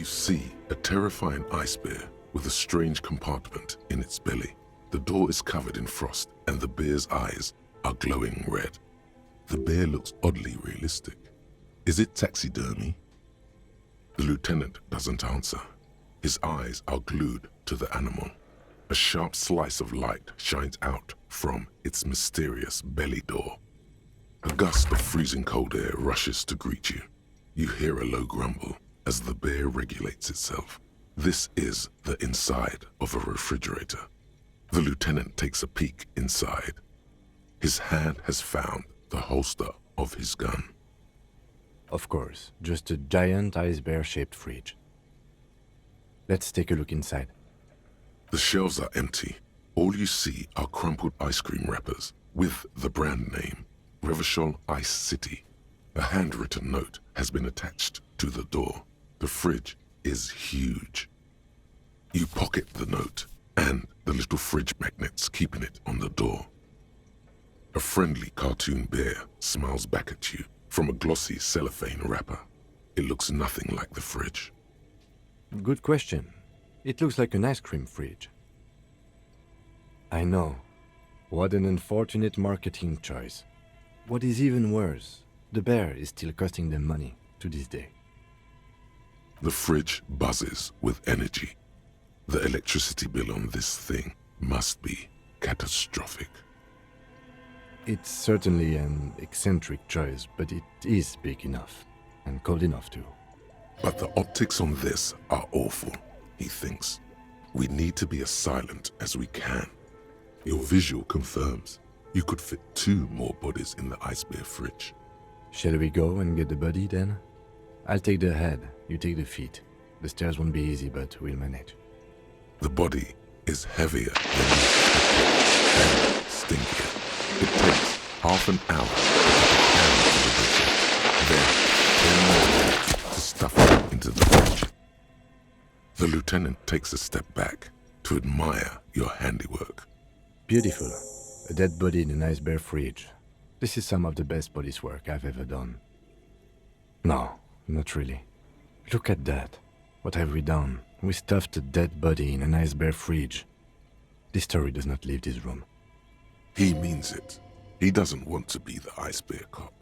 see a terrifying ice bear with a strange compartment in its belly. The door is covered in frost and the bear's eyes are glowing red. The bear looks oddly realistic. Is it taxidermy? The lieutenant doesn't answer. His eyes are glued to the animal. A sharp slice of light shines out from its mysterious belly door. A gust of freezing cold air rushes to greet you. You hear a low grumble as the bear regulates itself. This is the inside of a refrigerator. The lieutenant takes a peek inside. His hand has found the holster of his gun. Of course, just a giant ice bear-shaped fridge. Let's take a look inside. The shelves are empty. All you see are crumpled ice cream wrappers with the brand name, Revachol Ice City. A handwritten note has been attached to the door. The fridge is huge. You pocket the note and the little fridge magnets keeping it on the door. A friendly cartoon bear smiles back at you from a glossy cellophane wrapper. It looks nothing like the fridge. Good question. It looks like an ice cream fridge. I know. What an unfortunate marketing choice. What is even worse, the bear is still costing them money to this day. The fridge buzzes with energy. The electricity bill on this thing must be catastrophic. It's certainly an eccentric choice, but it is big enough, and cold enough too. But the optics on this are awful, he thinks. We need to be as silent as we can. Your visual confirms you could fit 2 more bodies in the ice bear fridge. Shall we go and get the body then? I'll take the head, you take the feet. The stairs won't be easy, but we'll manage. The body is heavier than you expected and stinkier. It takes half an hour to get the butcher, then 10 more minutes to stuff it into the fridge. The lieutenant takes a step back to admire your handiwork. Beautiful. A dead body in an ice bear fridge. This is some of the best police work I've ever done. No, not really. Look at that. What have we done? We stuffed a dead body in an ice bear fridge. This story does not leave this room. He means it. He doesn't want to be the ice bear cop.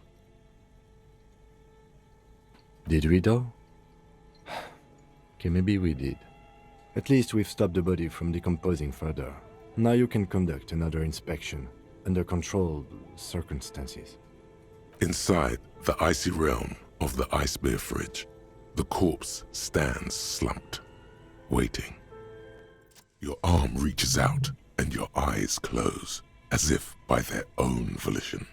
Did we though? Okay, maybe we did. At least we've stopped the body from decomposing further. Now you can conduct another inspection under controlled circumstances. Inside the icy realm of the ice bear fridge, the corpse stands slumped, waiting. Your arm reaches out and your eyes close, as if by their own volition.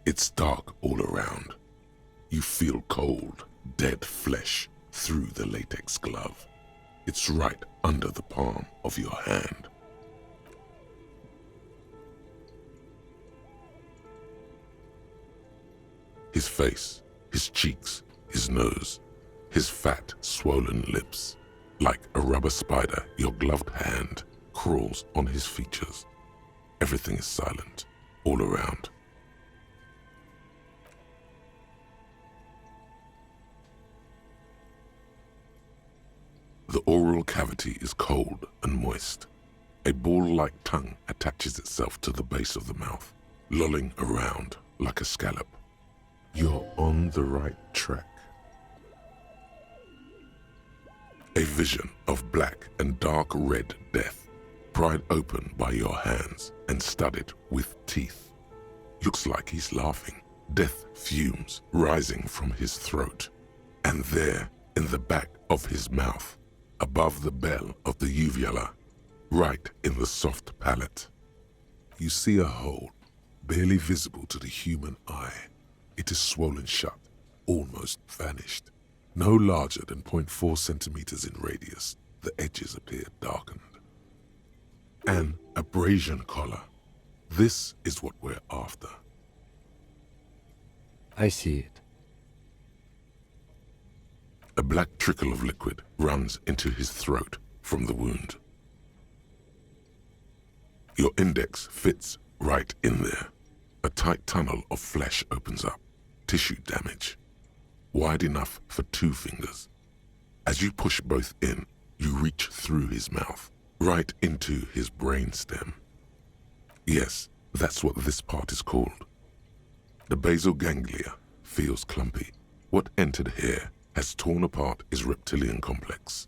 It's dark all around. You feel cold, dead flesh through the latex glove. It's right under the palm of your hand. His face, his cheeks, his nose, his fat, swollen lips. Like a rubber spider, your gloved hand crawls on his features. Everything is silent, all around. The oral cavity is cold and moist. A ball-like tongue attaches itself to the base of the mouth, lolling around like a scallop. You're on the right track. A vision of black and dark red death, pried open by your hands and studded with teeth. Looks like he's laughing. Death fumes rising from his throat. And there, in the back of his mouth, above the bell of the uvula, right in the soft palate, you see a hole, barely visible to the human eye. It is swollen shut, almost vanished. No larger than 0.4 centimeters in radius, the edges appear darkened. An abrasion collar. This is what we're after. I see it. A black trickle of liquid runs into his throat from the wound. Your index fits right in there. A tight tunnel of flesh opens up. Tissue damage. Wide enough for 2 fingers. As you push both in, you reach through his mouth, right into his brainstem. Yes, that's what this part is called. The basal ganglia feels clumpy. What entered here has torn apart his reptilian complex.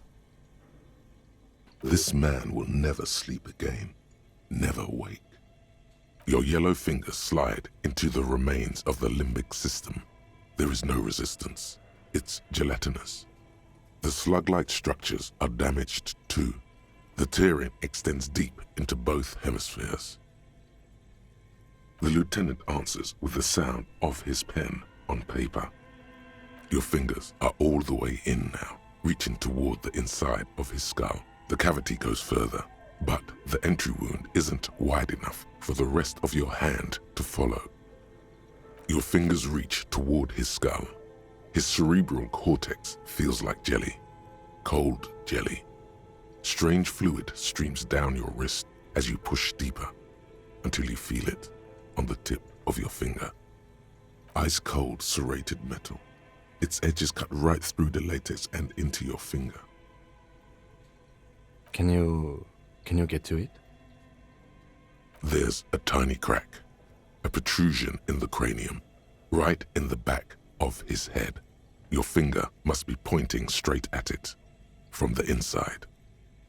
This man will never sleep again, never wake. Your yellow fingers slide into the remains of the limbic system. There is no resistance. It's gelatinous. The slug-like structures are damaged too. The tearing extends deep into both hemispheres. The lieutenant answers with the sound of his pen on paper. Your fingers are all the way in now, reaching toward the inside of his skull. The cavity goes further, but the entry wound isn't wide enough for the rest of your hand to follow. Your fingers reach toward his skull. His cerebral cortex feels like jelly, cold jelly. Strange fluid streams down your wrist as you push deeper until you feel it on the tip of your finger. Ice-cold serrated metal. Its edges cut right through the latex and into your finger. Can you get to it? There's a tiny crack, a protrusion in the cranium, right in the back of his head. Your finger must be pointing straight at it, from the inside.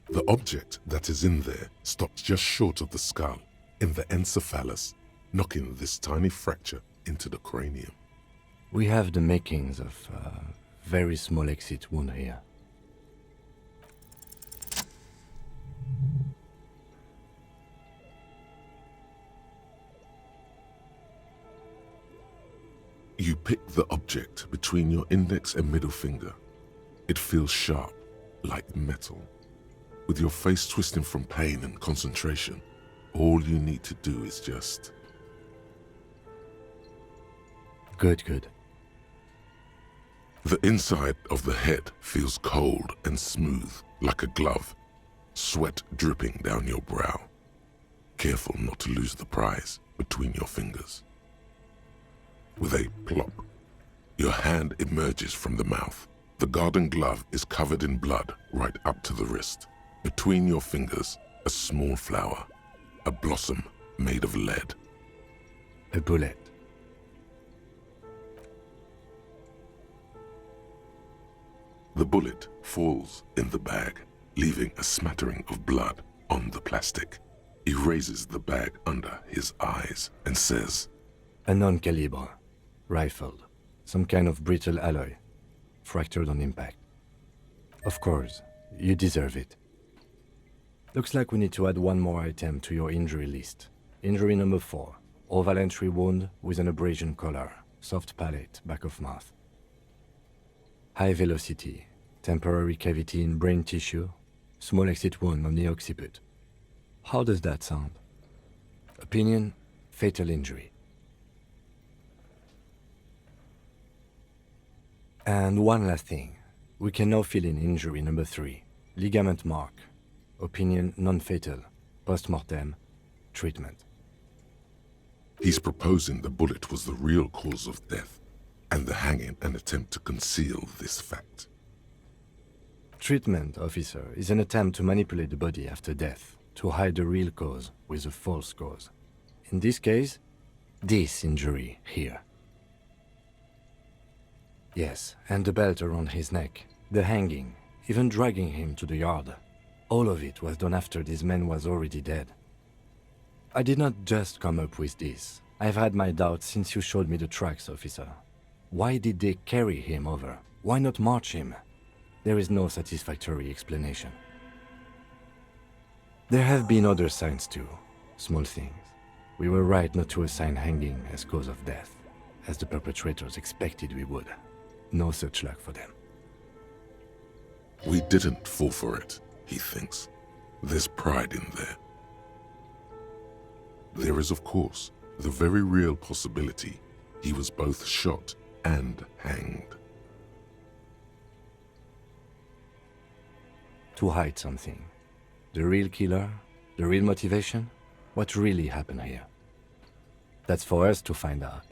The object that is in there stops just short of the skull, in the encephalus, knocking this tiny fracture into the cranium. We have the makings of a very small exit wound here. You pick the object between your index and middle finger. It feels sharp, like metal. With your face twisting from pain and concentration, all you need to do is just... Good. The inside of the head feels cold and smooth, like a glove, sweat dripping down your brow. Careful not to lose the prize between your fingers. With a plop, your hand emerges from the mouth. The garden glove is covered in blood right up to the wrist. Between your fingers, a small flower, a blossom made of lead. A bullet. The bullet falls in the bag, leaving a smattering of blood on the plastic. He raises the bag under his eyes and says, A non-caliber. Rifled. Some kind of brittle alloy. Fractured on impact. Of course, you deserve it. Looks like we need to add one more item to your injury list. Injury number 4. Oval entry wound with an abrasion collar. Soft palate, back of mouth. High velocity. Temporary cavity in brain tissue. Small exit wound on the occiput. How does that sound? Opinion, fatal injury. And one last thing. We can now fill in injury number 3. Ligament mark. Opinion non-fatal. Post-mortem. Treatment. He's proposing the bullet was the real cause of death, and the hanging an attempt to conceal this fact. Treatment, officer, is an attempt to manipulate the body after death, to hide the real cause with a false cause. In this case, this injury here. Yes, and the belt around his neck, the hanging, even dragging him to the yard. All of it was done after this man was already dead. I did not just come up with this. I've had my doubts since you showed me the tracks, officer. Why did they carry him over? Why not march him? There is no satisfactory explanation. There have been other signs too, small things. We were right not to assign hanging as cause of death, as the perpetrators expected we would. No such luck for them. We didn't fall for it, he thinks. There's pride in there. There is, of course, the very real possibility he was both shot and hanged. To hide something. The real killer? The real motivation? What really happened here? That's for us to find out.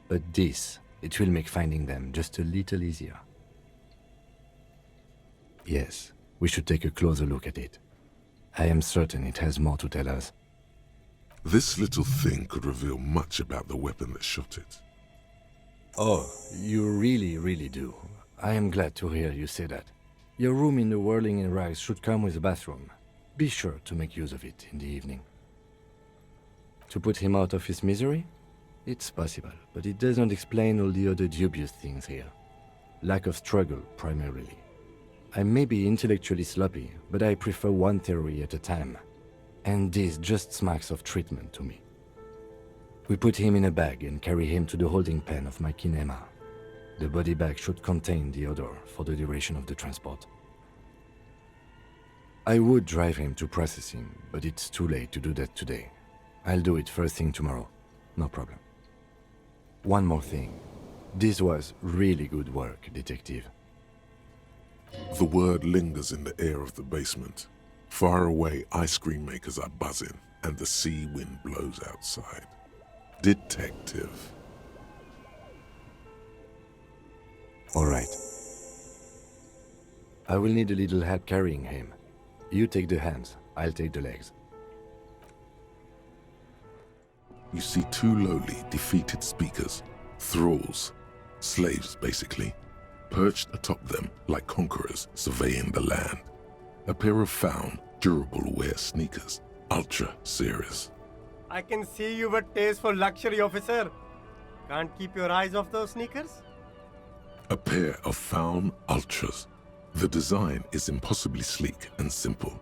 But this, it will make finding them just a little easier. Yes, we should take a closer look at it. I am certain it has more to tell us. This little thing could reveal much about the weapon that shot it. Oh, you really do. I am glad to hear you say that. Your room in the Whirling in Rags should come with a bathroom. Be sure to make use of it in the evening. To put him out of his misery? It's possible, but it doesn't explain all the other dubious things here. Lack of struggle, primarily. I may be intellectually sloppy, but I prefer one theory at a time. And this just smacks of treatment to me. We put him in a bag and carry him to the holding pen of my kinema. The body bag should contain the odor for the duration of the transport. I would drive him to processing, but it's too late to do that today. I'll do it first thing tomorrow. No problem. One more thing. This was really good work, Detective. The word lingers in the air of the basement. Far away, ice cream makers are buzzing, and the sea wind blows outside. Detective. All right. I will need a little help carrying him. You take the hands, I'll take the legs. You see two lowly, defeated speakers, thralls, slaves basically, perched atop them like conquerors surveying the land. A pair of found, durable wear sneakers, ultra series. I can see you with taste for luxury, officer. Can't keep your eyes off those sneakers? A pair of found ultras. The design is impossibly sleek and simple.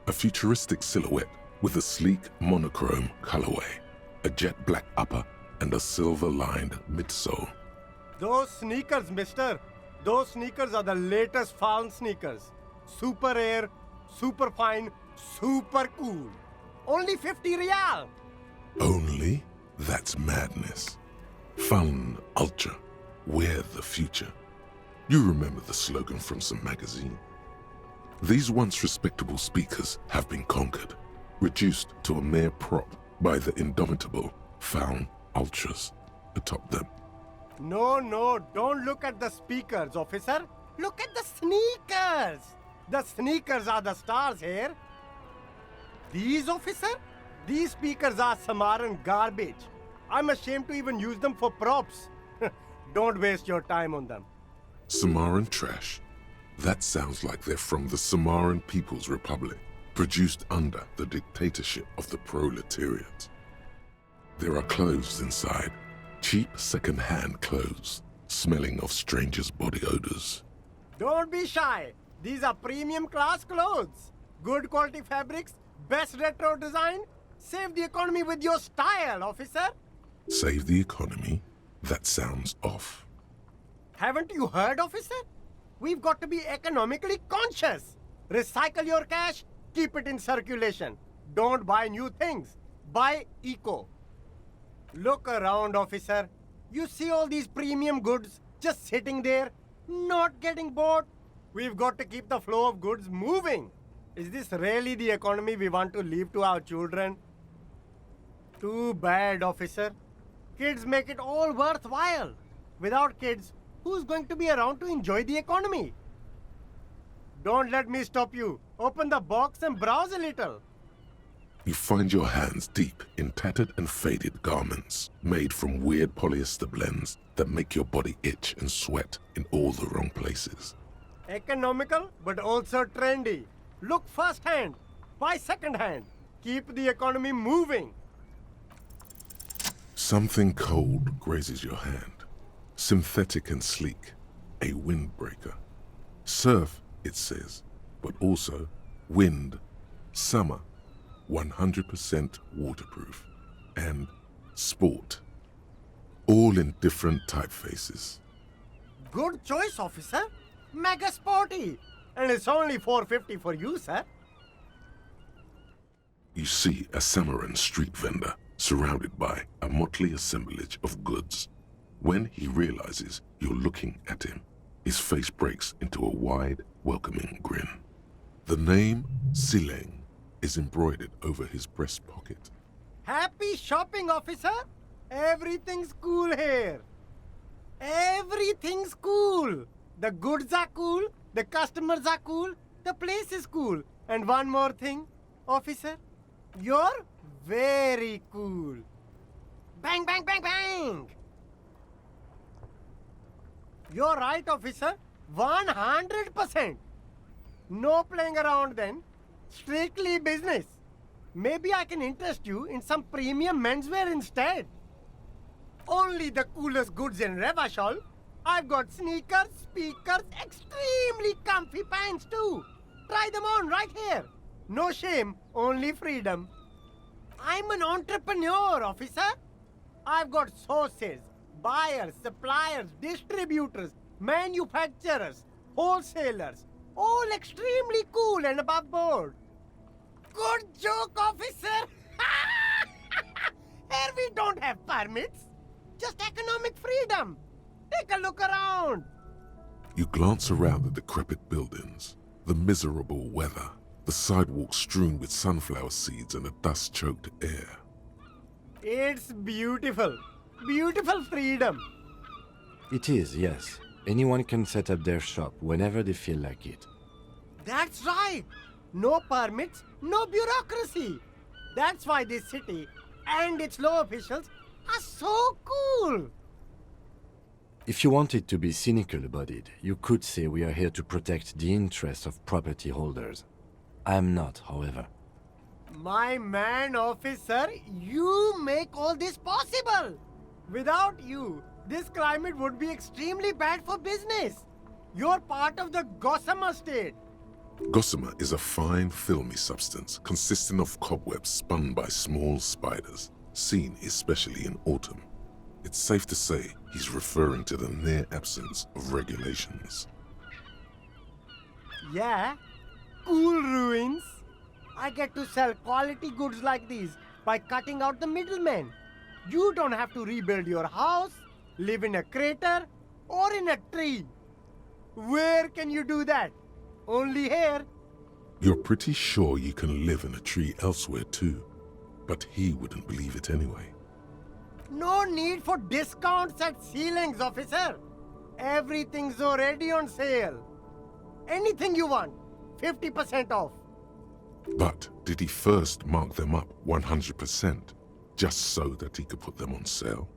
A futuristic silhouette with a sleek monochrome colorway, a jet black upper, and a silver-lined midsole. Those sneakers, mister. Those sneakers are the latest found sneakers. Super air, super fine, super cool. Only 50 real. Only? That's madness. Found ultra. Wear the future. You remember the slogan from some magazine. These once respectable speakers have been conquered, reduced to a mere prop by the indomitable found ultras atop them. No, don't look at the speakers, officer. Look at the sneakers. The sneakers are the stars here. These, officer? These speakers are Samaran garbage. I'm ashamed to even use them for props. Don't waste your time on them. Samaran trash? That sounds like they're from the Samaran People's Republic, produced under the dictatorship of the proletariat. There are clothes inside, cheap second-hand clothes, smelling of strangers' body odors. Don't be shy. These are premium class clothes. Good quality fabrics, best retro design. Save the economy with your style, officer. Save the economy? That sounds off. Haven't you heard, officer? We've got to be economically conscious. Recycle your cash, keep it in circulation. Don't buy new things. Buy eco. Look around, officer. You see all these premium goods just sitting there, not getting bought? We've got to keep the flow of goods moving. Is this really the economy we want to leave to our children? Too bad, officer. Kids make it all worthwhile. Without kids, who's going to be around to enjoy the economy? Don't let me stop you. Open the box and browse a little. You find your hands deep in tattered and faded garments made from weird polyester blends that make your body itch and sweat in all the wrong places. Economical, but also trendy. Look first-hand, buy second-hand. Keep the economy moving. Something cold grazes your hand. Synthetic and sleek. A windbreaker. Surf, it says, but also wind, summer, 100% waterproof, and sport. All in different typefaces. Good choice, officer. Mega sporty. And it's only $4.50 for you, sir. You see a Samaran street vendor surrounded by a motley assemblage of goods. When he realizes you're looking at him, his face breaks into a wide, welcoming grin. The name Sileng is embroidered over his breast pocket. Happy shopping, officer. Everything's cool here. Everything's cool. The goods are cool, The customers are cool, the place is cool. And one more thing, officer, you're very cool. Bang, bang, bang, bang! You're right, officer. 100%. No playing around then. Strictly business. Maybe I can interest you in some premium menswear instead. Only the coolest goods in Revachol. I've got sneakers, speakers, extremely comfy pants too. Try them on right here. No shame, only freedom. I'm an entrepreneur, officer. I've got sources, buyers, suppliers, distributors, manufacturers, wholesalers, all extremely cool and above board. Good joke, officer. Here we don't have permits, just economic freedom. Take a look around. You glance around the decrepit buildings, the miserable weather, the sidewalks strewn with sunflower seeds and a dust-choked air. It's beautiful. Beautiful freedom. It is, yes. Anyone can set up their shop whenever they feel like it. That's right. No permits, no bureaucracy. That's why this city and its law officials are so cool. If you wanted to be cynical about it, you could say we are here to protect the interests of property holders. I am not, however. My man, officer, you make all this possible. Without you, this climate would be extremely bad for business. You're part of the gossamer state. Gossamer is a fine, filmy substance consisting of cobwebs spun by small spiders, seen especially in autumn. It's safe to say he's referring to the near absence of regulations. Yeah, cool ruins. I get to sell quality goods like these by cutting out the middlemen. You don't have to rebuild your house, live in a crater, or in a tree. Where can you do that? Only here. You're pretty sure you can live in a tree elsewhere too, but he wouldn't believe it anyway. No need for discounts at ceilings, officer. Everything's already on sale. Anything you want, 50% off. But did he first mark them up 100%, just so that he could put them on sale?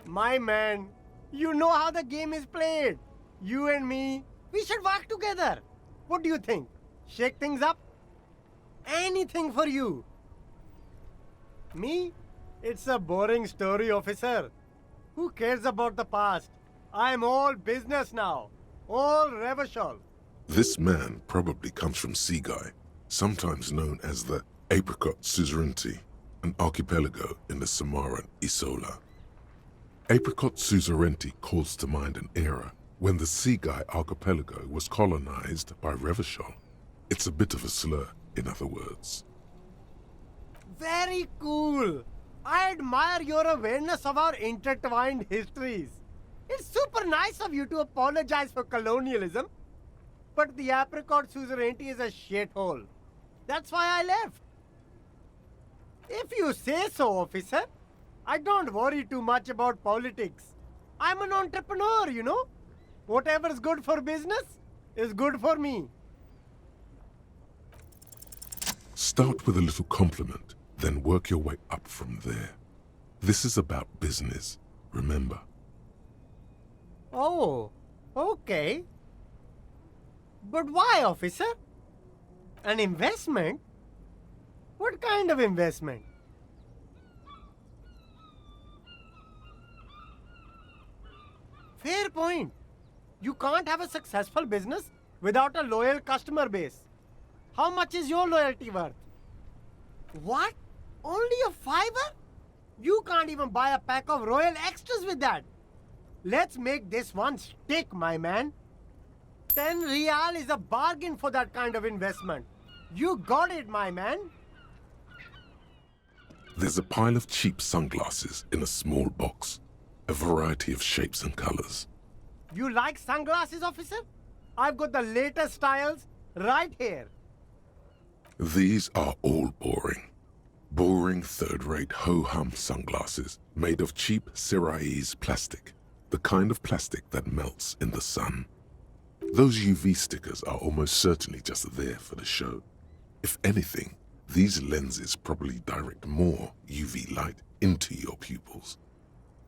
My man, you know how the game is played. You and me, we should work together. What do you think? Shake things up? Anything for you. Me? It's a boring story, officer. Who cares about the past? I'm all business now. All Revachol. This man probably comes from Seaguy, sometimes known as the Apricot Suzerainty, an archipelago in the Samaran Isola. Apricot Suzerainty calls to mind an era when the Seaguy archipelago was colonized by Revachol. It's a bit of a slur, in other words. Very cool. I admire your awareness of our intertwined histories. It's super nice of you to apologize for colonialism, but the Apricot Suzerainty is a shithole. That's why I left. If you say so, officer, I don't worry too much about politics. I'm an entrepreneur, you know. Whatever's good for business is good for me. Start with a little compliment, then work your way up from there. This is about business, remember. Oh, okay. But why, officer? An investment? What kind of investment? Fair point. You can't have a successful business without a loyal customer base. How much is your loyalty worth? What? Only a $5? You can't even buy a pack of Royal Extras with that. Let's make this one stick, my man. 10 Real is a bargain for that kind of investment. You got it, my man. There's a pile of cheap sunglasses in a small box, a variety of shapes and colors. You like sunglasses, officer? I've got the latest styles right here. These are all boring. Boring third-rate ho-hum sunglasses made of cheap Syrahese plastic, the kind of plastic that melts in the sun. Those UV stickers are almost certainly just there for the show. If anything, these lenses probably direct more UV light into your pupils.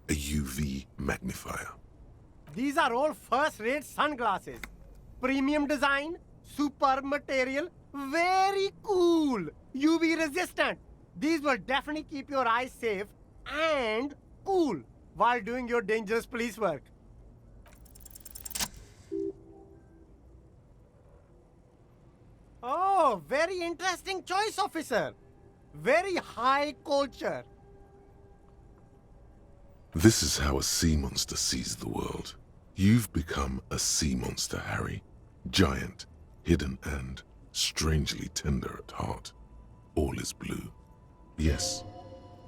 A UV magnifier. These are all first-rate sunglasses. Premium design, superb material, very cool, UV resistant. These will definitely keep your eyes safe and cool while doing your dangerous police work. Oh, very interesting choice, officer. Very high culture. This is how a sea monster sees the world. You've become a sea monster, Harry. Giant, hidden, and strangely tender at heart. All is blue. Yes,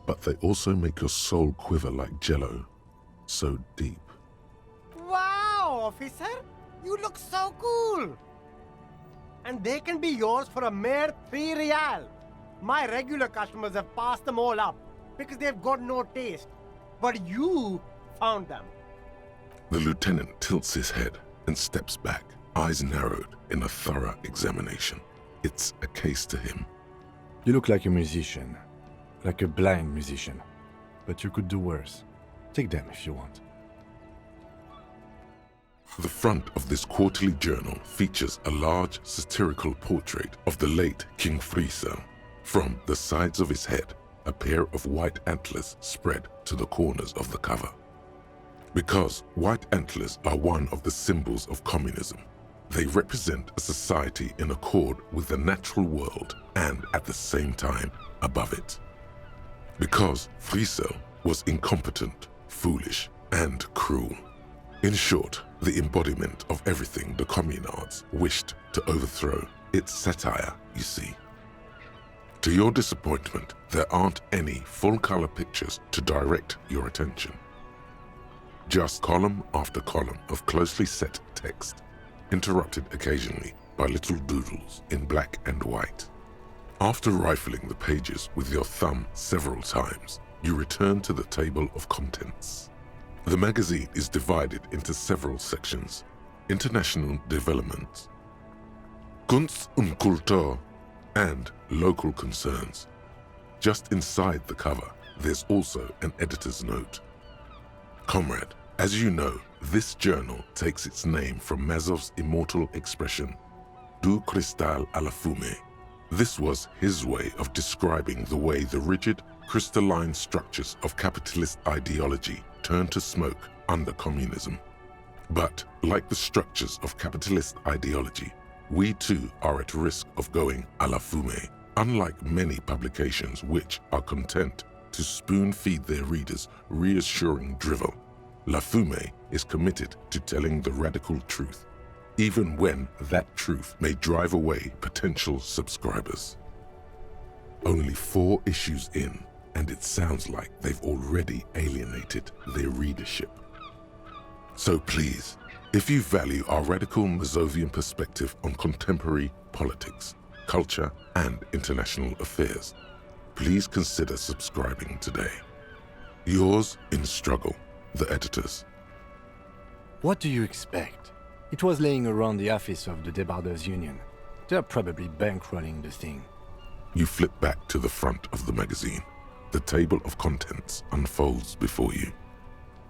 but they also make your soul quiver like jello. So deep. Wow, officer. You look so cool. And they can be yours for a mere 3 real. My regular customers have passed them all up because they've got no taste. But you found them. The lieutenant tilts his head and steps back, eyes narrowed in a thorough examination. It's a case to him. You look like a musician. Like a blind musician. But you could do worse. Take them if you want. The front of this quarterly journal features a large satirical portrait of the late King Friesel. From the sides of his head, a pair of white antlers spread to the corners of the cover. Because white antlers are one of the symbols of communism, they represent a society in accord with the natural world and at the same time above it. Because Friesel was incompetent, foolish, and cruel. In short, the embodiment of everything the communards wished to overthrow. It's satire, you see. To your disappointment, there aren't any full-color pictures to direct your attention. Just column after column of closely set text, interrupted occasionally by little doodles in black and white. After rifling the pages with your thumb several times, you return to the table of contents. The magazine is divided into several sections. International developments, Kunst und Kultur, and local concerns. Just inside the cover, there's also an editor's note. Comrade, as you know, this journal takes its name from Mazov's immortal expression, du cristal à la fumée. This was his way of describing the way the rigid, crystalline structures of capitalist ideology turn to smoke under communism. But, like the structures of capitalist ideology, we too are at risk of going à la fumée, unlike many publications which are content to spoon-feed their readers reassuring drivel. La Fumée is committed to telling the radical truth, even when that truth may drive away potential subscribers. Only 4 issues in, and it sounds like they've already alienated their readership. So please, if you value our radical Mazovian perspective on contemporary politics, culture, and international affairs, please consider subscribing today. Yours in struggle, the editors. What do you expect? It was laying around the office of the Debarders Union. They're probably bankrolling the thing. You flip back to the front of the magazine. The table of contents unfolds before you.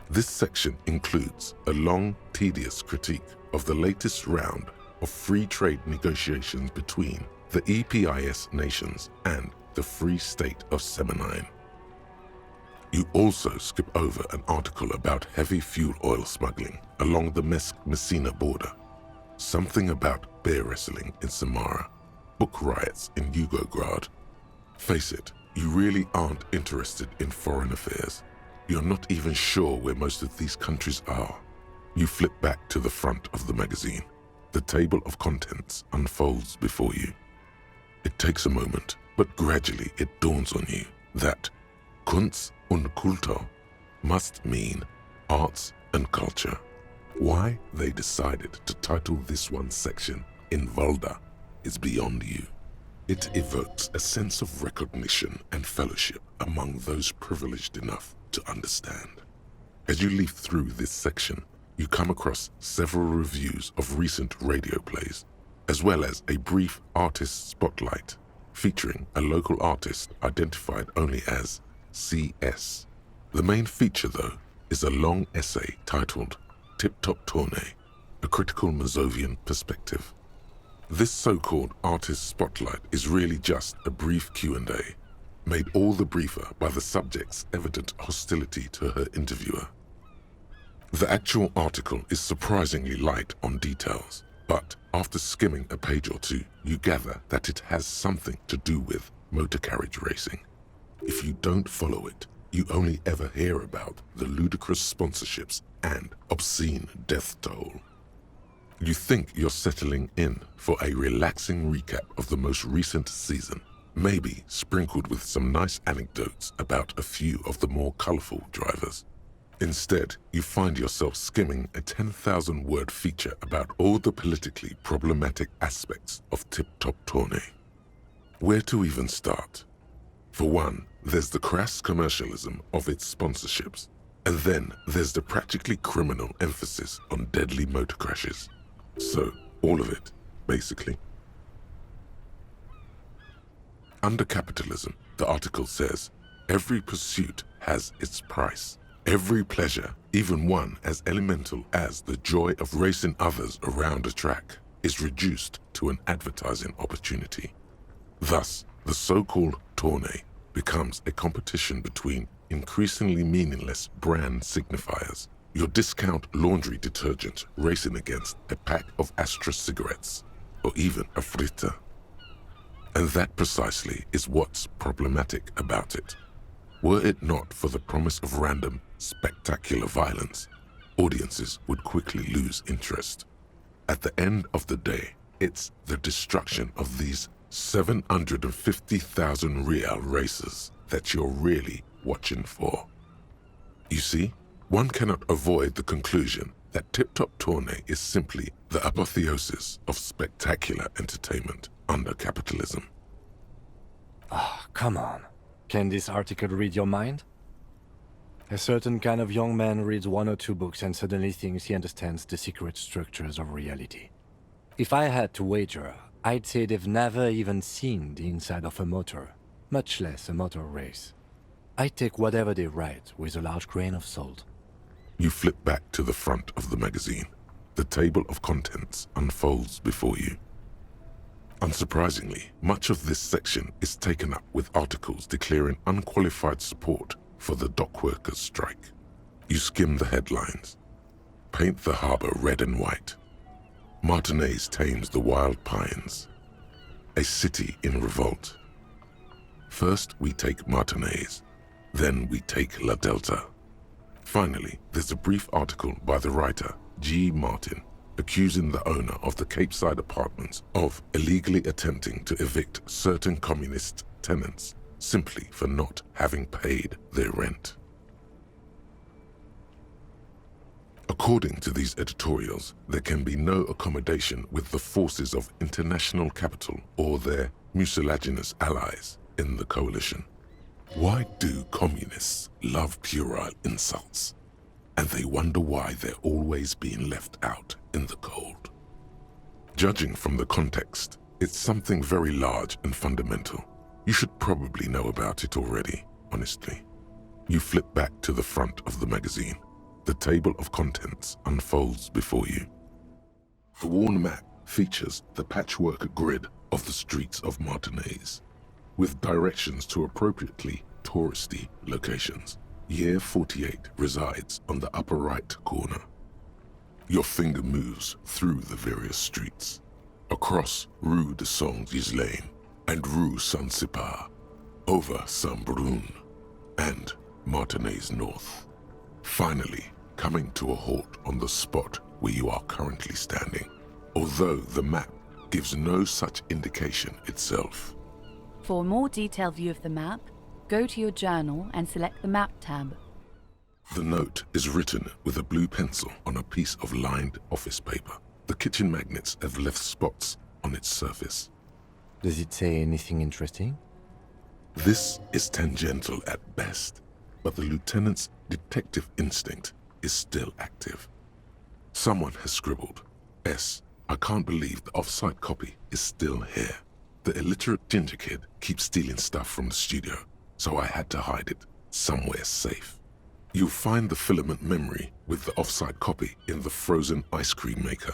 This section includes a long, tedious critique of the latest round of free trade negotiations between the EPIS nations and the Free State of Semenine. You also skip over an article about heavy fuel oil smuggling along the Messina border, something about bear wrestling in Samara, book riots in Yugograd. Face it, you really aren't interested in foreign affairs. You're not even sure where most of these countries are. You flip back to the front of the magazine. The table of contents unfolds before you. It takes a moment, but gradually it dawns on you that Kunst und Kultur must mean arts and culture. Why they decided to title this one section in Volda is beyond you. It evokes a sense of recognition and fellowship among those privileged enough to understand. As you leaf through this section, you come across several reviews of recent radio plays, as well as a brief artist spotlight featuring a local artist identified only as CS. The main feature, though, is a long essay titled Tip Top Tournée, a critical Mazovian perspective. This so-called artist spotlight is really just a brief Q&A, made all the briefer by the subject's evident hostility to her interviewer. The actual article is surprisingly light on details, but after skimming a page or two, you gather that it has something to do with motor carriage racing. If you don't follow it, you only ever hear about the ludicrous sponsorships and obscene death toll. You think you're settling in for a relaxing recap of the most recent season, maybe sprinkled with some nice anecdotes about a few of the more colorful drivers. Instead, you find yourself skimming a 10,000-word feature about all the politically problematic aspects of Tip Top Tournée. Where to even start? For one, there's the crass commercialism of its sponsorships, and then there's the practically criminal emphasis on deadly motor crashes. So, all of it, basically. Under capitalism, the article says, every pursuit has its price. Every pleasure, even one as elemental as the joy of racing others around a track, is reduced to an advertising opportunity. Thus, the so-called tournée becomes a competition between increasingly meaningless brand signifiers. Your discount laundry detergent racing against a pack of Astra cigarettes, or even a fritter. And that precisely is what's problematic about it. Were it not for the promise of random, spectacular violence, audiences would quickly lose interest. At the end of the day, it's the destruction of these 750,000 real racers that you're really watching for. You see, one cannot avoid the conclusion that Tip Top Tournée is simply the apotheosis of spectacular entertainment under capitalism. Ah, come on. Can this article read your mind? A certain kind of young man reads one or two books and suddenly thinks he understands the secret structures of reality. If I had to wager, I'd say they've never even seen the inside of a motor, much less a motor race. I take whatever they write with a large grain of salt. You flip back to the front of the magazine. The table of contents unfolds before you. Unsurprisingly, much of this section is taken up with articles declaring unqualified support for the dockworkers' strike. You skim the headlines. Paint the harbor red and white. Martinez tames the wild pines. A city in revolt. First we take Martinez, then we take La Delta. Finally, there's a brief article by the writer, G. Martin, accusing the owner of the Capeside apartments of illegally attempting to evict certain communist tenants simply for not having paid their rent. According to these editorials, there can be no accommodation with the forces of international capital or their mucilaginous allies in the coalition. Why do communists love puerile insults? And they wonder why they're always being left out in the cold. Judging from the context, it's something very large and fundamental. You should probably know about it already, honestly. You flip back to the front of the magazine. The table of contents unfolds before you. The worn map features the patchwork grid of the streets of Martinez, with directions to appropriately touristy locations. Year 48 resides on the upper right corner. Your finger moves through the various streets, across Rue de Saint-Ghislain and Rue Saint-Cypar, over Saint-Brun and Martinez North, finally coming to a halt on the spot where you are currently standing, although the map gives no such indication itself. For a more detailed view of the map, go to your journal and select the Map tab. The note is written with a blue pencil on a piece of lined office paper. The kitchen magnets have left spots on its surface. Does it say anything interesting? This is tangential at best, but the lieutenant's detective instinct is still active. Someone has scribbled, S. I can't believe the off-site copy is still here. The illiterate ginger kid keeps stealing stuff from the studio, so I had to hide it somewhere safe. You'll find the filament memory with the off-site copy in the frozen ice cream maker.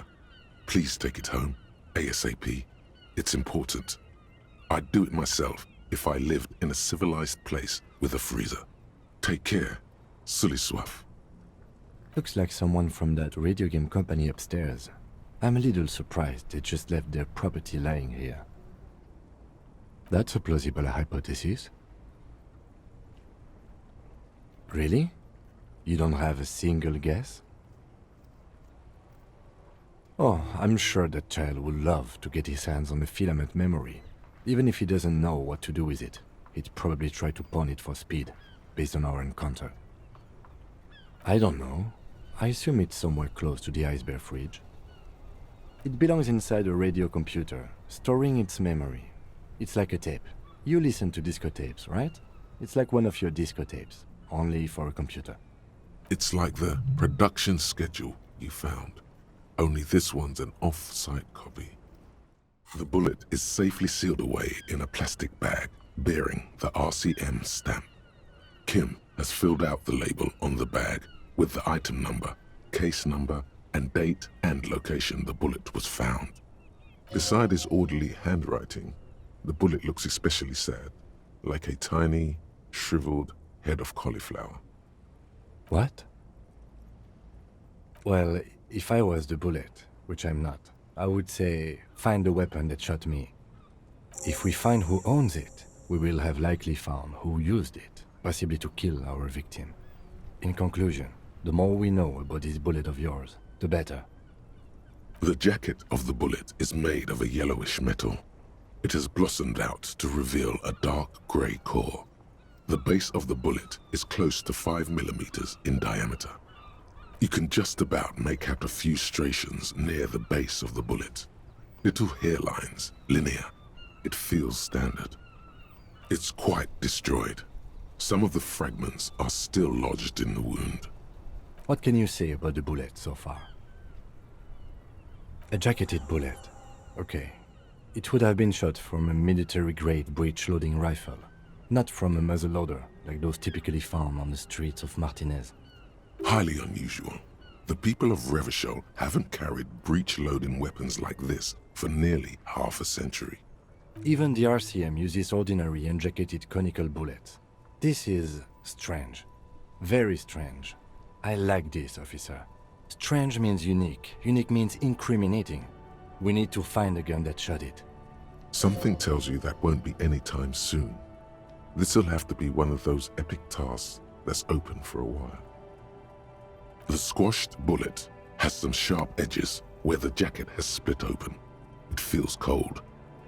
Please take it home, ASAP. It's important. I'd do it myself if I lived in a civilized place with a freezer. Take care, Suliswaf. Looks like someone from that radio game company upstairs. I'm a little surprised they just left their property lying here. That's a plausible hypothesis. Really? You don't have a single guess? Oh, I'm sure that child would love to get his hands on the filament memory. Even if he doesn't know what to do with it, he'd probably try to pawn it for speed, based on our encounter. I don't know. I assume it's somewhere close to the ice bear fridge. It belongs inside a radio computer, storing its memory. It's like a tape. You listen to disco tapes, right? It's like one of your disco tapes, only for a computer. It's like the production schedule you found. Only this one's an off-site copy. The bullet is safely sealed away in a plastic bag bearing the RCM stamp. Kim has filled out the label on the bag with the item number, case number, and date and location the bullet was found. Beside his orderly handwriting, the bullet looks especially sad, like a tiny, shriveled head of cauliflower. What? Well, if I was the bullet, which I'm not, I would say, find the weapon that shot me. If we find who owns it, we will have likely found who used it, possibly to kill our victim. In conclusion, the more we know about this bullet of yours, the better. The jacket of the bullet is made of a yellowish metal. It has blossomed out to reveal a dark grey core. The base of the bullet is close to 5 millimeters in diameter. You can just about make out a few striations near the base of the bullet. Little hairlines, linear. It feels standard. It's quite destroyed. Some of the fragments are still lodged in the wound. What can you say about the bullet so far? A jacketed bullet. Okay. It would have been shot from a military-grade breech-loading rifle, not from a muzzleloader like those typically found on the streets of Martinez. Highly unusual. The people of Revachol haven't carried breech-loading weapons like this for nearly half a century. Even the RCM uses ordinary unjacketed conical bullets. This is strange. Very strange. I like this, officer. Strange means unique. Unique means incriminating. We need to find the gun that shot it. Something tells you that won't be anytime soon. This'll have to be one of those epic tasks that's open for a while. The squashed bullet has some sharp edges where the jacket has split open. It feels cold,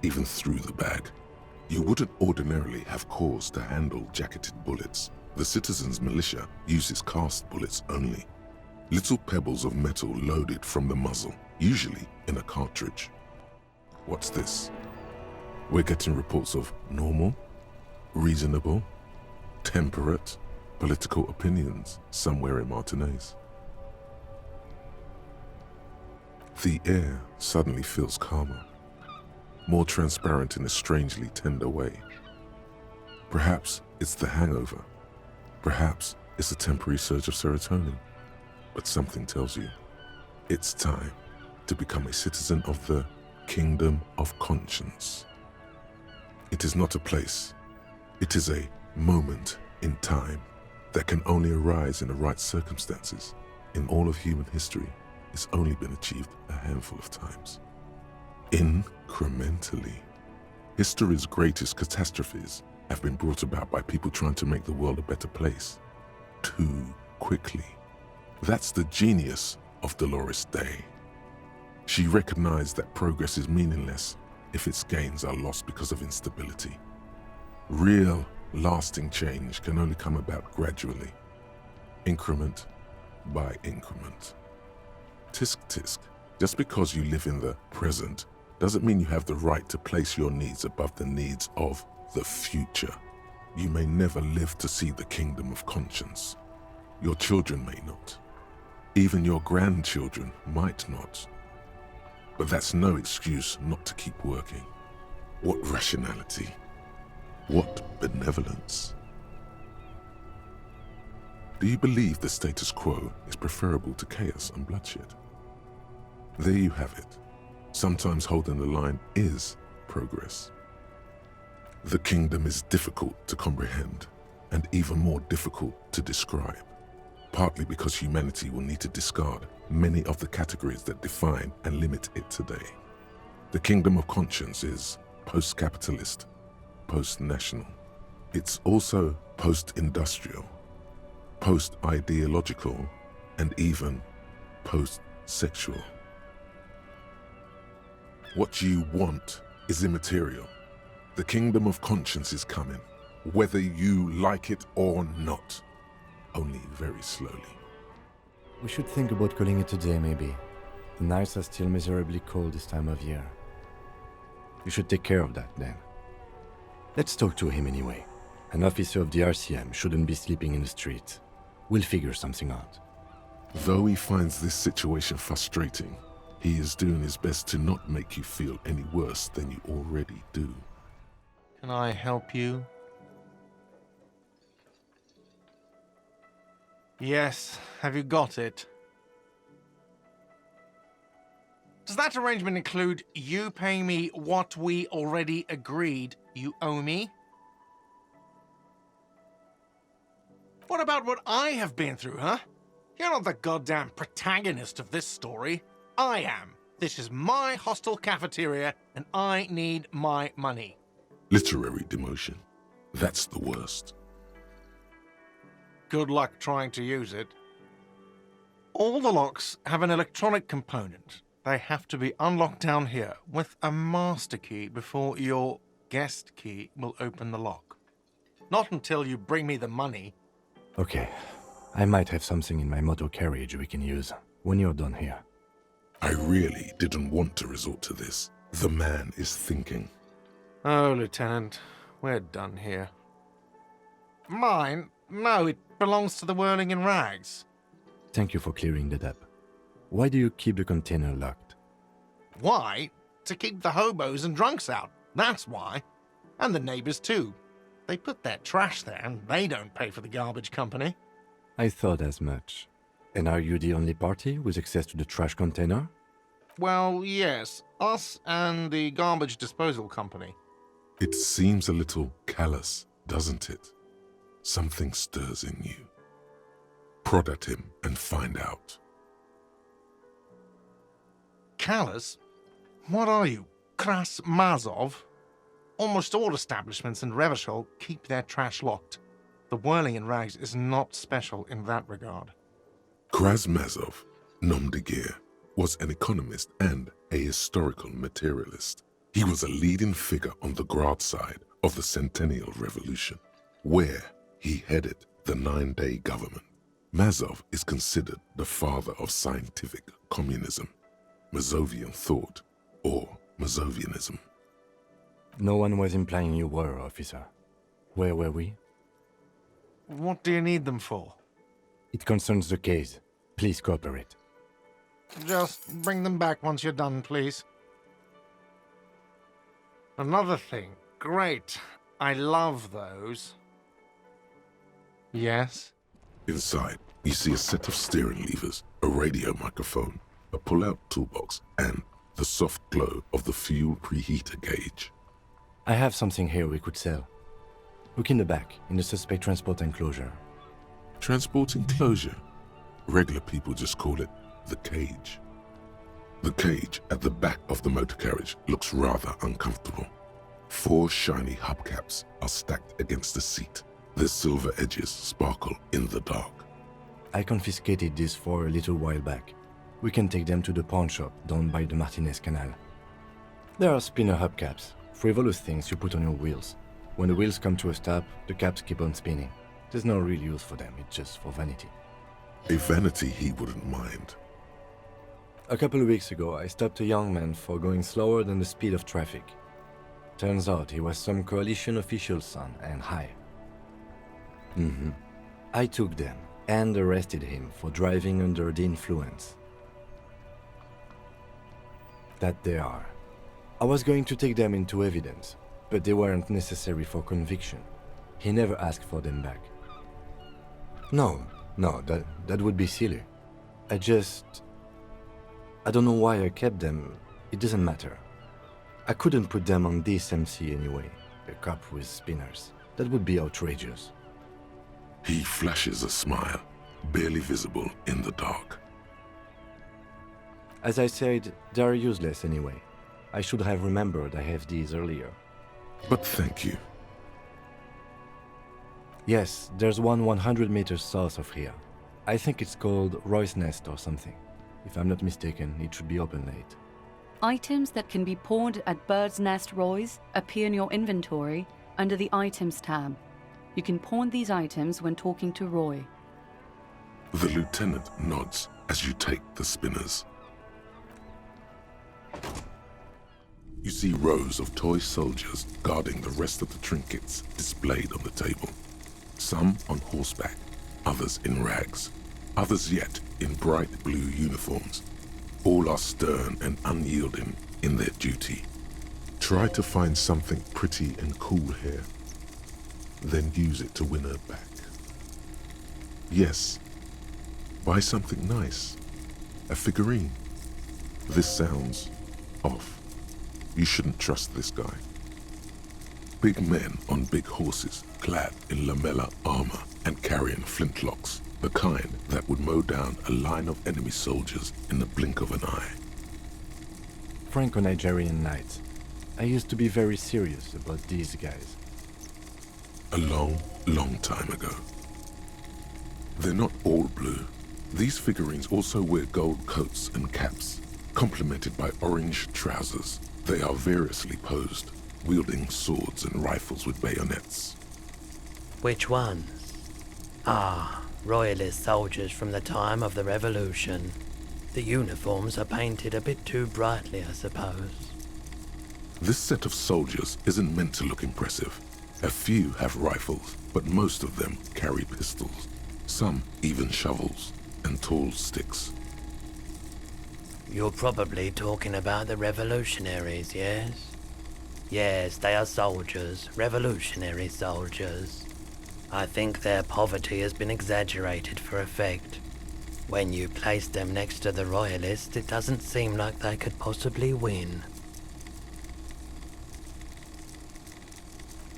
even through the bag. You wouldn't ordinarily have cause to handle jacketed bullets. The citizens' militia uses cast bullets only. Little pebbles of metal loaded from the muzzle, usually in a cartridge. What's this? We're getting reports of normal, reasonable, temperate political opinions somewhere in Martinez. The air suddenly feels calmer, more transparent in a strangely tender way. Perhaps it's the hangover. Perhaps it's a temporary surge of serotonin. But something tells you it's time to become a citizen of the Kingdom of Conscience. It is not a place. It is a moment in time that can only arise in the right circumstances. In all of human history, it's only been achieved a handful of times. Incrementally. History's greatest catastrophes have been brought about by people trying to make the world a better place. Too quickly. That's the genius of Dolores Day. She recognized that progress is meaningless if its gains are lost because of instability. Real, lasting change can only come about gradually, increment by increment. Tisk tisk, just because you live in the present doesn't mean you have the right to place your needs above the needs of the future. You may never live to see the Kingdom of Conscience. Your children may not. Even your grandchildren might not. But that's no excuse not to keep working. What rationality? What benevolence? Do you believe the status quo is preferable to chaos and bloodshed? There you have it. Sometimes holding the line is progress. The kingdom is difficult to comprehend and even more difficult to describe, partly because humanity will need to discard many of the categories that define and limit it today. The kingdom of conscience is post-capitalist, post-national. It's also post-industrial, post-ideological, and even post-sexual. What you want is immaterial. The kingdom of conscience is coming, whether you like it or not, only very slowly. We should think about calling it a day, maybe. The nights are still miserably cold this time of year. You should take care of that, then. Let's talk to him anyway. An officer of the RCM shouldn't be sleeping in the street. We'll figure something out. Though he finds this situation frustrating, he is doing his best to not make you feel any worse than you already do. Can I help you? Yes, have you got it? Does that arrangement include you paying me what we already agreed you owe me? What about what I have been through, huh? You're not the goddamn protagonist of this story. I am. This is my hostel cafeteria, and I need my money. Literary demotion. That's the worst. Good luck trying to use it. All the locks have an electronic component. They have to be unlocked down here with a master key before your guest key will open the lock. Not until you bring me the money. Okay, I might have something in my motor carriage we can use when you're done here. I really didn't want to resort to this. The man is thinking. Oh, Lieutenant, we're done here. Mine? No, it belongs to the Whirling in Rags. Thank you for clearing that up. Why do you keep the container locked? Why? To keep the hobos and drunks out. That's why. And the neighbors too. They put their trash there and they don't pay for the garbage company. I thought as much. And are you the only party with access to the trash container? Well, yes. Us and the garbage disposal company. It seems a little callous, doesn't it? Something stirs in you. Prod at him and find out. Callous? What are you, Kras Mazov? Almost all establishments in Revachol keep their trash locked. The Whirling in Rags is not special in that regard. Krasmazov, nom de guerre, was an economist and a historical materialist. He was a leading figure on the Grad side of the Centennial Revolution, where he headed the 9-day government. Mazov is considered the father of scientific communism, Mazovian thought, or Mazovianism. No one was implying you were, officer. Where were we? What do you need them for? It concerns the case. Please cooperate. Just bring them back once you're done, please. Another thing. Great. I love those. Yes? Inside, you see a set of steering levers, a radio microphone, a pull-out toolbox, and the soft glow of the fuel preheater gauge. I have something here we could sell. Look in the back, in the suspect transport enclosure. Transport enclosure. Regular people just call it the cage. The cage at the back of the motor carriage looks rather uncomfortable. 4 shiny hubcaps are stacked against the seat. Their silver edges sparkle in the dark. I confiscated these 4 a little while back. We can take them to the pawn shop down by the Martinez Canal. There are spinner hubcaps, frivolous things you put on your wheels. When the wheels come to a stop, the caps keep on spinning. There's no real use for them, it's just for vanity. A vanity he wouldn't mind. A couple of weeks ago, I stopped a young man for going slower than the speed of traffic. Turns out he was some coalition official's son and high. I took them, and arrested him for driving under the influence. That they are. I was going to take them into evidence, but they weren't necessary for conviction. He never asked for them back. No, that would be silly. I don't know why I kept them. It doesn't matter. I couldn't put them on this MC anyway. A cop with spinners. That would be outrageous. He flashes a smile, barely visible in the dark. As I said, they are useless anyway. I should have remembered I have these earlier. But thank you. Yes, there's one 100 meters south of here. I think it's called Roy's Nest or something. If I'm not mistaken, it should be open late. Items that can be pawned at Bird's Nest Roy's appear in your inventory under the Items tab. You can pawn these items when talking to Roy. The lieutenant nods as you take the spinners. You see rows of toy soldiers guarding the rest of the trinkets displayed on the table. Some on horseback, others in rags, others yet in bright blue uniforms. All are stern and unyielding in their duty. Try to find something pretty and cool here, then use it to win her back. Yes, buy something nice, a figurine. This sounds off. You shouldn't trust this guy. Big men on big horses, clad in lamella armor and carrying flintlocks, the kind that would mow down a line of enemy soldiers in the blink of an eye. Franco-Nigerian knights. I used to be very serious about these guys. A long, long time ago. They're not all blue. These figurines also wear gold coats and caps, complemented by orange trousers. They are variously posed, wielding swords and rifles with bayonets. Which ones? Ah, Royalist soldiers from the time of the Revolution. The uniforms are painted a bit too brightly, I suppose. This set of soldiers isn't meant to look impressive. A few have rifles, but most of them carry pistols. Some even shovels and tall sticks. You're probably talking about the revolutionaries, yes? Yes, they are soldiers, revolutionary soldiers. I think their poverty has been exaggerated for effect. When you place them next to the royalists, it doesn't seem like they could possibly win.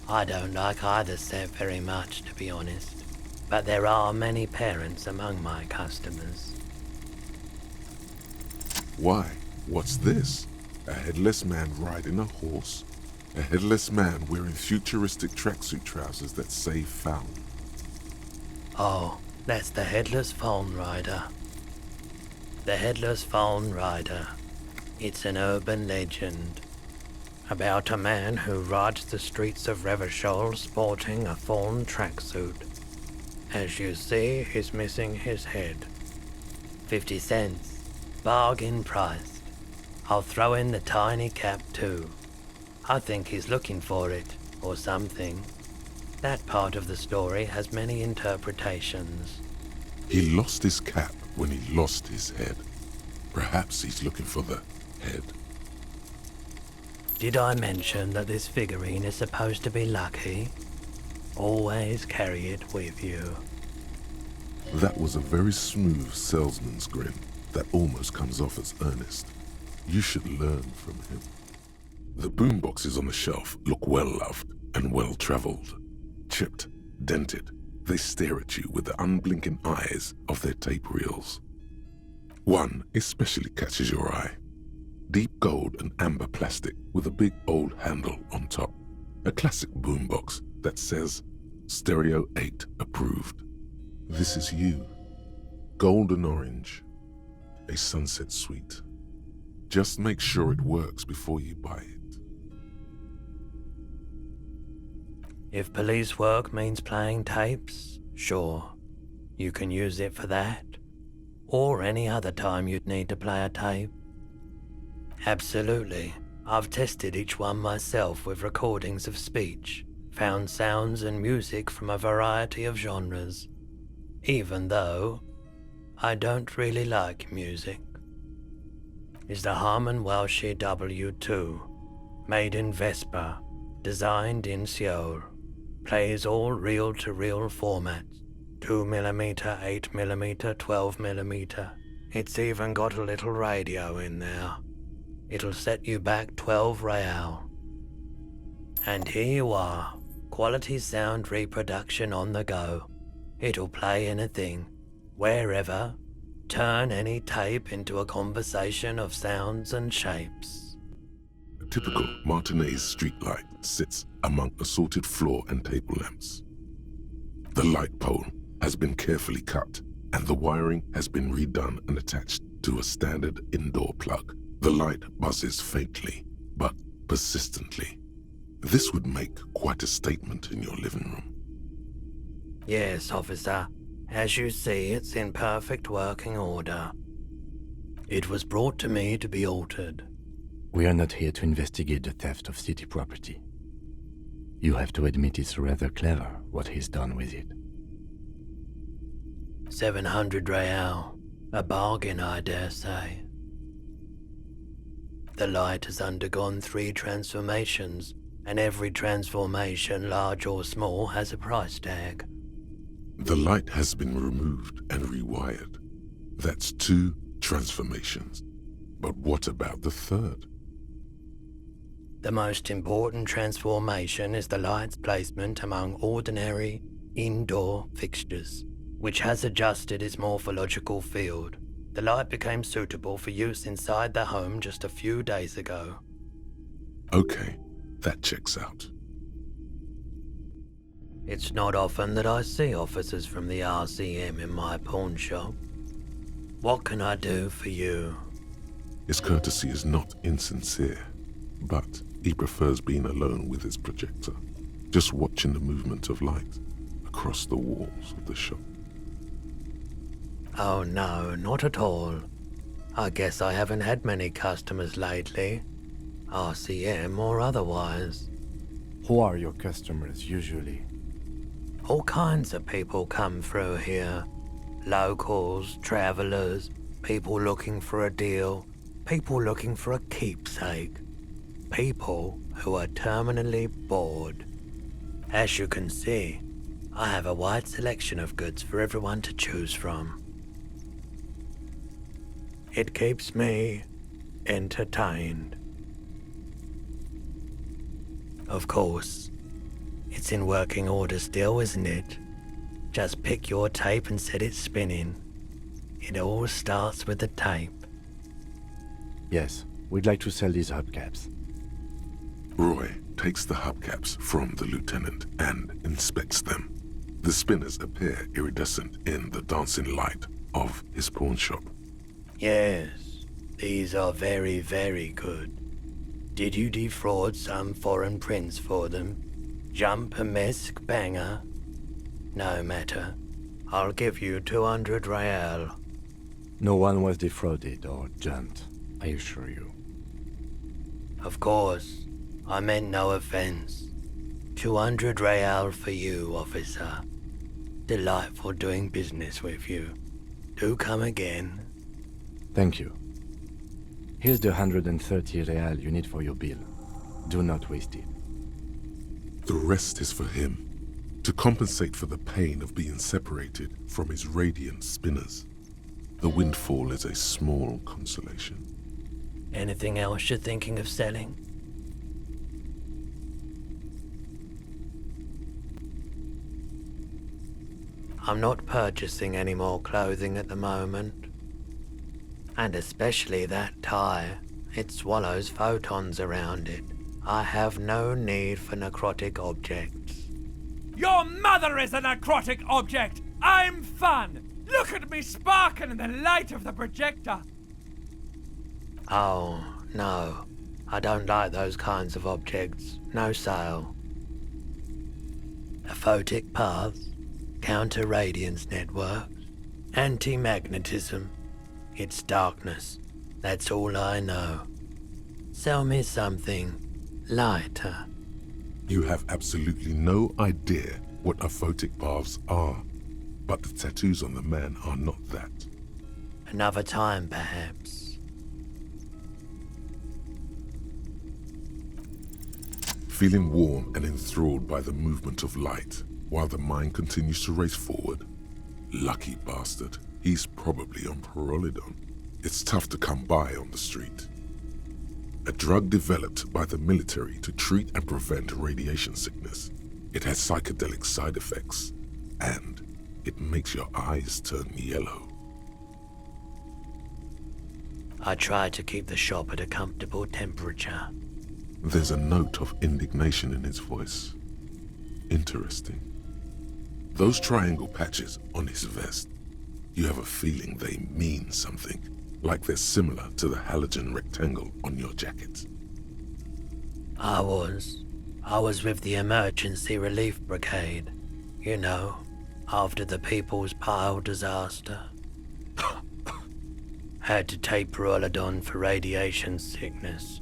I don't like either set very much, to be honest, but there are many parents among my customers. Why? What's this? A headless man riding a horse? A headless man wearing futuristic tracksuit trousers that say found. Oh, that's the Headless Phone Rider. The Headless Phone Rider. It's an urban legend about a man who rides the streets of Revachol sporting a fawn tracksuit. As you see, he's missing his head. 50 cents. Bargain priced. I'll throw in the tiny cap too. I think he's looking for it, or something. That part of the story has many interpretations. He lost his cap when he lost his head. Perhaps he's looking for the head. Did I mention that this figurine is supposed to be lucky? Always carry it with you. That was a very smooth salesman's grin that almost comes off as earnest. You should learn from him. The boomboxes on the shelf look well-loved and well-traveled. Chipped, dented, they stare at you with the unblinking eyes of their tape reels. One especially catches your eye. Deep gold and amber plastic with a big old handle on top. A classic boombox that says, Stereo 8 approved. This is you. Golden orange. A sunset suite. Just make sure it works before you buy it. If police work means playing tapes, sure. You can use it for that. Or any other time you'd need to play a tape. Absolutely. I've tested each one myself with recordings of speech, found sounds and music from a variety of genres. even though I don't really like music, is the Harman Welsh W2, made in Vespa, designed in Seoul, plays all reel-to-reel formats, 2mm, 8mm, 12mm. It's even got a little radio in there. It'll set you back 12 real. And here you are, quality sound reproduction on the go. It'll play anything, wherever, turn any tape into a conversation of sounds and shapes. A typical Martinez streetlight sits among assorted floor and table lamps. The light pole has been carefully cut, and the wiring has been redone and attached to a standard indoor plug. The light buzzes faintly, but persistently. This would make quite a statement in your living room. Yes, officer. As you see, it's in perfect working order. It was brought to me to be altered. We are not here to investigate the theft of city property. You have to admit it's rather clever what he's done with it. 700 real. A bargain, I dare say. The light has undergone 3 transformations, and every transformation, large or small, has a price tag. The light has been removed and rewired. That's 2 transformations. But what about the third? The most important transformation is the light's placement among ordinary indoor fixtures, which has adjusted its morphological field. The light became suitable for use inside the home just a few days ago. Okay, that checks out. It's not often that I see officers from the RCM in my pawn shop. What can I do for you? His courtesy is not insincere, but he prefers being alone with his projector, just watching the movement of light across the walls of the shop. Oh no, not at all. I guess I haven't had many customers lately, RCM or otherwise. Who are your customers usually? All kinds of people come through here. Locals, travelers, people looking for a deal, people looking for a keepsake, people who are terminally bored. As you can see, I have a wide selection of goods for everyone to choose from. It keeps me entertained. Of course, it's in working order still, isn't it? Just pick your tape and set it spinning. It all starts with the tape. Yes, we'd like to sell these hubcaps. Roy takes the hubcaps from the lieutenant and inspects them. The spinners appear iridescent in the dancing light of his pawn shop. Yes, these are very, very good. Did you defraud some foreign prince for them? Jump-a-mesque banger? No matter. I'll give you 200 real. No one was defrauded or jumped, I assure you. Of course, I meant no offense. 200 real for you, officer. Delightful doing business with you. Do come again. Thank you. Here's the 130 real you need for your bill. Do not waste it. The rest is for him, to compensate for the pain of being separated from his radiant spinners. The windfall is a small consolation. Anything else you're thinking of selling? I'm not purchasing any more clothing at the moment. And especially that tie. It swallows photons around it. I have no need for necrotic objects. Your mother is a necrotic object! I'm fun! Look at me sparking in the light of the projector! Oh, no. I don't like those kinds of objects. No sale. Aphotic paths, counter-radiance networks, anti-magnetism. It's darkness. That's all I know. Sell me something lighter. You have absolutely no idea what aphotic baths are. but the tattoos on the man are not that. Another time, perhaps. Feeling warm and enthralled by the movement of light, while the mind continues to race forward. Lucky bastard, he's probably on Pyrrolidon. It's tough to come by on the street. A drug developed by the military to treat and prevent radiation sickness. It has psychedelic side effects, and it makes your eyes turn yellow. I try to keep the shop at a comfortable temperature. There's a note of indignation in his voice. Interesting. Those triangle patches on his vest, you have a feeling they mean something, like they're similar to the halogen rectangle on your jacket. I was with the Emergency Relief Brigade. You know, after the People's Pile disaster. Had to take Pyrrolidon for radiation sickness.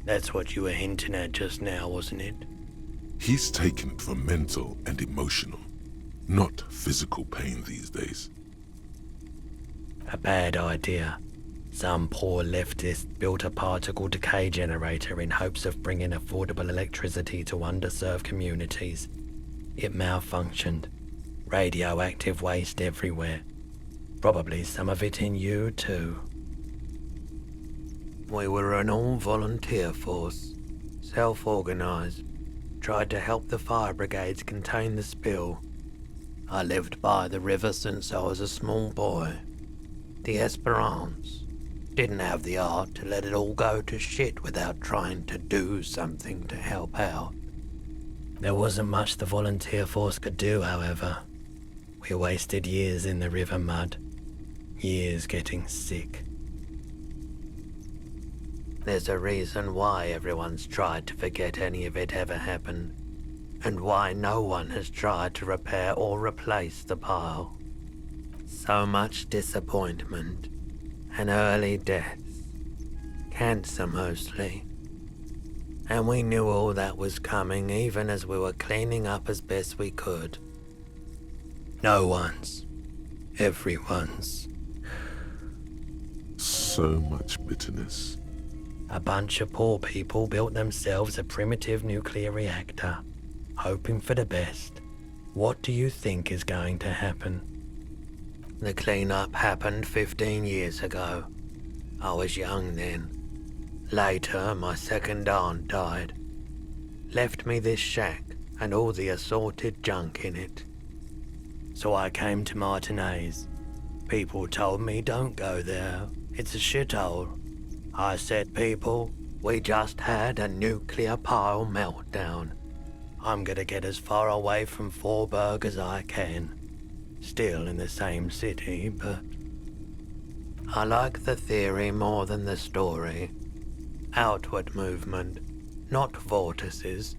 That's what you were hinting at just now, wasn't it? He's taken it for mental and emotional, not physical pain these days. A bad idea. Some poor leftist built a particle decay generator in hopes of bringing affordable electricity to underserved communities. It malfunctioned. Radioactive waste everywhere. Probably some of it in you too. We were an all-volunteer force, self-organized, tried to help the fire brigades contain the spill. I lived by the river since I was a small boy. The Esperance didn't have the art to let it all go to shit without trying to do something to help out. There wasn't much the volunteer force could do, however. We wasted years in the river mud, years getting sick. There's a reason why everyone's tried to forget any of it ever happened, and why no one has tried to repair or replace the pile. So much disappointment, and early deaths, cancer mostly. And we knew all that was coming even as we were cleaning up as best we could. No one's, everyone's. So much bitterness. A bunch of poor people built themselves a primitive nuclear reactor, hoping for the best. What do you think is going to happen? The cleanup happened 15 years ago. I was young then. Later, my second aunt died. Left me this shack and all the assorted junk in it. So I came to Martinez. People told me don't go there. It's a shithole. I said, people, we just had a nuclear pile meltdown. I'm gonna get as far away from Forburg as I can. Still in the same city, but I like the theory more than the story. Outward movement, not vortices.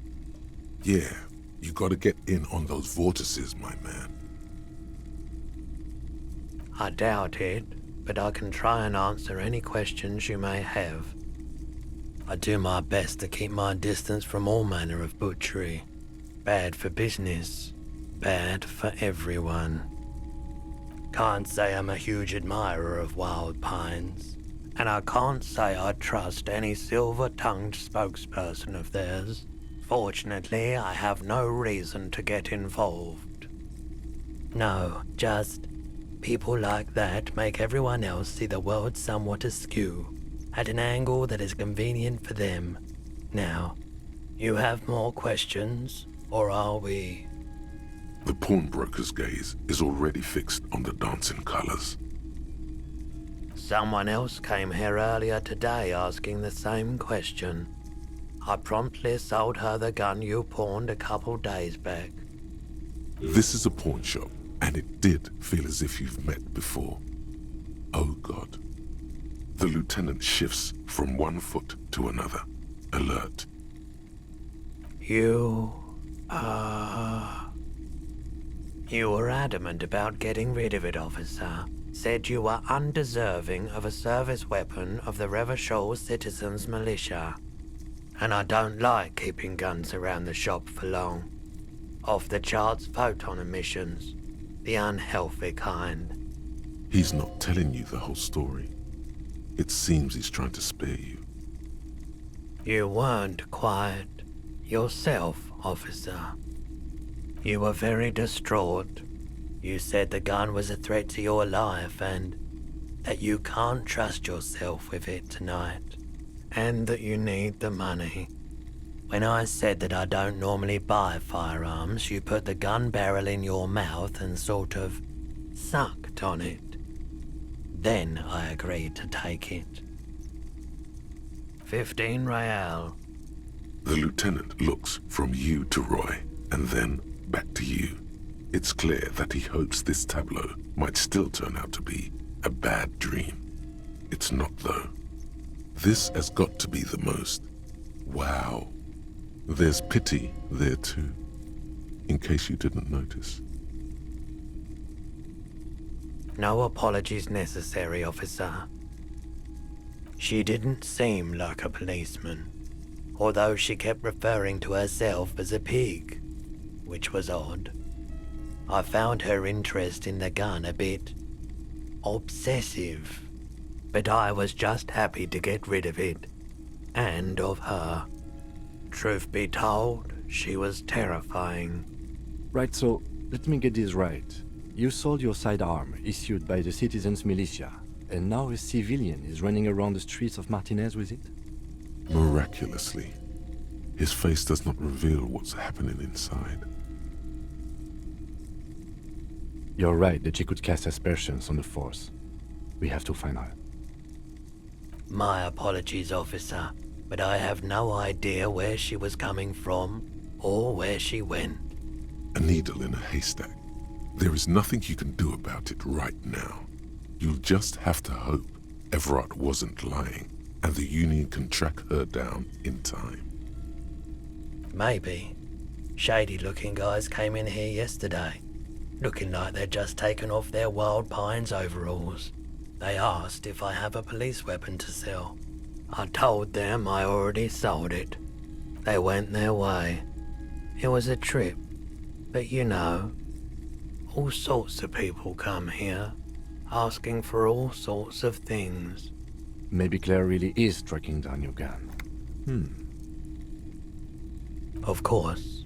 Yeah, you gotta get in on those vortices, my man. I doubt it, but I can try and answer any questions you may have. I do my best to keep my distance from all manner of butchery. Bad for business, bad for everyone. Can't say I'm a huge admirer of wild pines, and I can't say I trust any silver-tongued spokesperson of theirs. Fortunately, I have no reason to get involved. No, just people like that make everyone else see the world somewhat askew, at an angle that is convenient for them. Now, you have more questions, or are we? The pawnbroker's gaze is already fixed on the dancing colors. Someone else came here earlier today asking the same question. I promptly sold her the gun you pawned a couple days back. This is a pawn shop, and it did feel as if you've met before. Oh God. The lieutenant shifts from one foot to another, alert. You were adamant about getting rid of it, officer. Said you were undeserving of a service weapon of the Revachol Citizens Militia. And I don't like keeping guns around the shop for long. Off the charts photon emissions. The unhealthy kind. He's not telling you the whole story. It seems he's trying to spare you. You weren't quiet yourself, officer. You were very distraught. You said the gun was a threat to your life and that you can't trust yourself with it tonight, and that you need the money. When I said that I don't normally buy firearms, you put the gun barrel in your mouth and sort of sucked on it. Then I agreed to take it. 15 real. The lieutenant looks from you to Roy, and then back to you. It's clear that he hopes this tableau might still turn out to be a bad dream. It's not, though. This has got to be the most. Wow. There's pity there, too, in case you didn't notice. No apologies necessary, officer. She didn't seem like a policeman, although she kept referring to herself as a pig, which was odd. I found her interest in the gun a bit obsessive, but I was just happy to get rid of it, and of her. Truth be told, she was terrifying. Right, so let me get this right. You sold your sidearm, issued by the citizens' militia, and now a civilian is running around the streets of Martinez with it? Miraculously, his face does not reveal what's happening inside. You're right that she could cast aspersions on the force. We have to find her. My apologies, officer, but I have no idea where she was coming from or where she went. A needle in a haystack. There is nothing you can do about it right now. You'll just have to hope Everard wasn't lying, and the Union can track her down in time. Maybe. Shady-looking guys came in here yesterday, looking like they'd just taken off their Wild Pines overalls. They asked if I have a police weapon to sell. I told them I already sold it. They went their way. It was a trip, but you know, all sorts of people come here, asking for all sorts of things. Maybe Claire really is tracking down your gun. Of course,